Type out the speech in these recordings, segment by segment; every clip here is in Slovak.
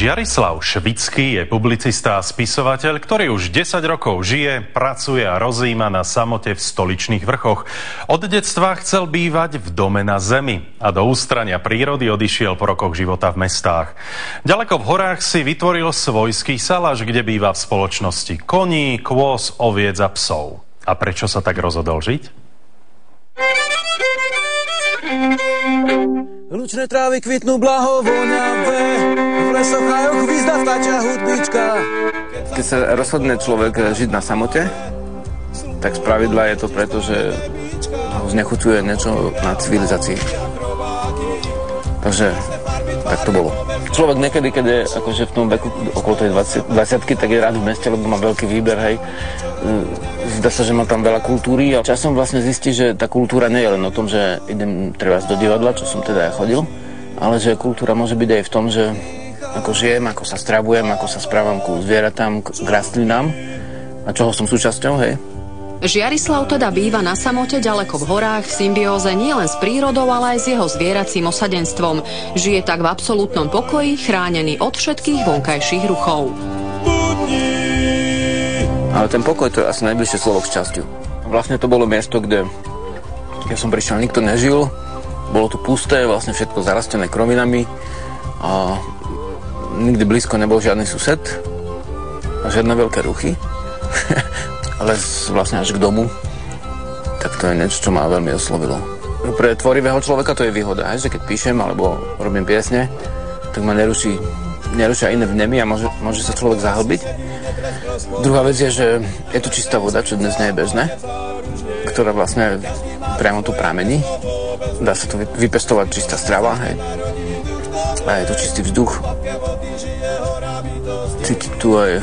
Žiarislav Švický je publicista a spisovateľ, ktorý už 10 rokov žije, pracuje a rozíma na samote v stoličných vrchoch. Od detstva chcel bývať v dome na zemi a do ústrania prírody odišiel po rokoch života v mestách. Ďaleko v horách si vytvoril svojský salaš, kde býva v spoločnosti koní, kôz, oviec a psov. A prečo sa tak rozhodol žiť? Lučné trávy kvitnú blaho voňavé, v lesoch hajoch hvízda vtáčia hudbička. Keď sa rozhodne človek žiť na samote, tak spravidla je to preto, že ho znechuťuje niečo na civilizácii. Takže tak to bolo. Človek niekedy, keď je akože v tom veku okolo tej 20-ky, tak je rád v meste, lebo má veľký výber, hej. Zdá sa, že má tam veľa kultúry a časom vlastne zistí, že tá kultúra nie je len o tom, že idem trebárs do divadla, čo som teda aj chodil, ale že kultúra môže byť aj v tom, že ako žijem, ako sa stravujem, ako sa správam ku zvieratám, k rastlinám a čoho som súčasťou, hej. Žiarislav teda býva na samote ďaleko v horách v symbióze nielen s prírodou, ale aj s jeho zvieracím osadenstvom. Žije tak v absolútnom pokoji, chránený od všetkých vonkajších ruchov. Ale ten pokoj to je asi najbližšie slovo k šťastiu. Vlastne to bolo miesto, kde ja som prišiel, nikto nežil, bolo tu pusté, vlastne všetko zarastené krovinami a nikdy blízko nebol žiadny sused a žiadne veľké ruchy. Ale vlastne až k domu, tak to je niečo, čo ma veľmi oslovilo. Pre tvorivého človeka to je výhoda, že keď píšem alebo robím piesne, tak ma nerušia iné vnemy a môže sa človek zahlbiť. Druhá vec je, že je tu čistá voda, čo dnes nie je bežné, ktorá vlastne priamo tu pramení. Dá sa tu vypestovať čistá strava, hej. A je tu čistý vzduch. Cítiť tu aj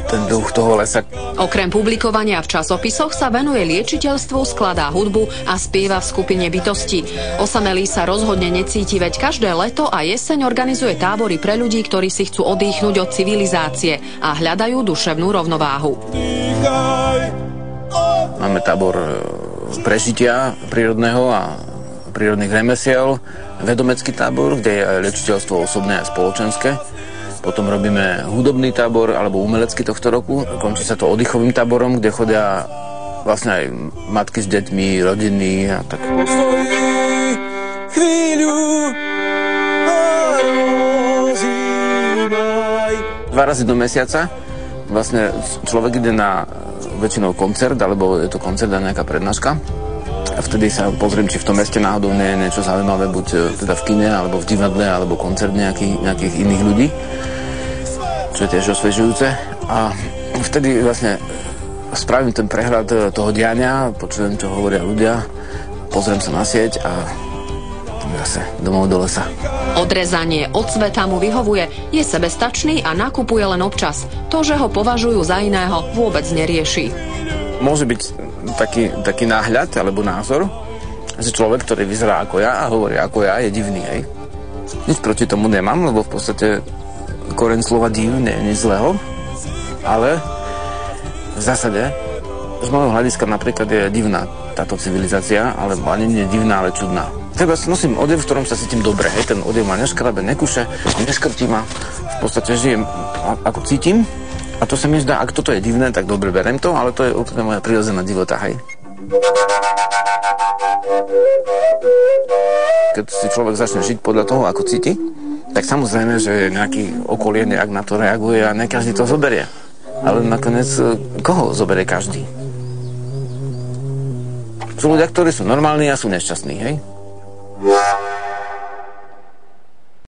ten duch toho lesa. Okrem publikovania v časopisoch sa venuje liečiteľstvu, skladá hudbu a spieva v skupine Bytosti. Osamelý sa rozhodne necíti, veď každé leto a jeseň organizuje tábory pre ľudí, ktorí si chcú oddychnúť od civilizácie a hľadajú duševnú rovnováhu. Máme tábor prežitia prírodného a prírodných remesiel, vedomecký tábor, kde je aj liečiteľstvo osobné a spoločenské. Potom robíme hudobný tábor alebo umelecký tohto roku. Končí sa to oddychovým táborom, kde chodia vlastne aj matky s deťmi, rodiny a tak. Dva razy do mesiaca vlastne človek ide na väčšinou koncert, alebo je to koncert a nejaká prednáška. A vtedy sa pozriem, či v tom meste náhodou nie je niečo zaujímavé, buď teda v kine, alebo v divadle, alebo koncert nejakých iných ľudí, čo je tiež osviežujúce. A vtedy vlastne spravím ten prehľad toho diania, počujem, čo hovoria ľudia, pozriem sa na sieť a zase domov do lesa. Odrezanie od sveta mu vyhovuje, je sebestačný a nakupuje len občas. To, že ho považujú za iného, vôbec nerieši. Môže byť taký náhľad alebo názor, že človek, ktorý vyzerá ako ja a hovorí ako ja, je divný, hej. Nič proti tomu nemám, lebo v podstate koreň slova div nie je nič zlého, ale v zásade z môjho hľadiska napríklad je divná táto civilizácia, alebo ani nie divná, ale čudná. Treba nosím odev, v ktorom sa cítim dobre, hej. Ten odev ma neškrabe, nekuše, neskrtí ma, v podstate žijem ako cítim. A to sa mi zdá, ak toto je divné, tak dobre, berem to, ale to je úplne moja prirodzená divota, hej. Keď si človek začne žiť podľa toho, ako cíti, tak samozrejme, že nejaký okolie nejak na to reaguje a ne každý to zoberie. Ale nakoniec, koho zoberie každý? Sú ľudia, ktorí sú normálni a sú nešťastní, hej.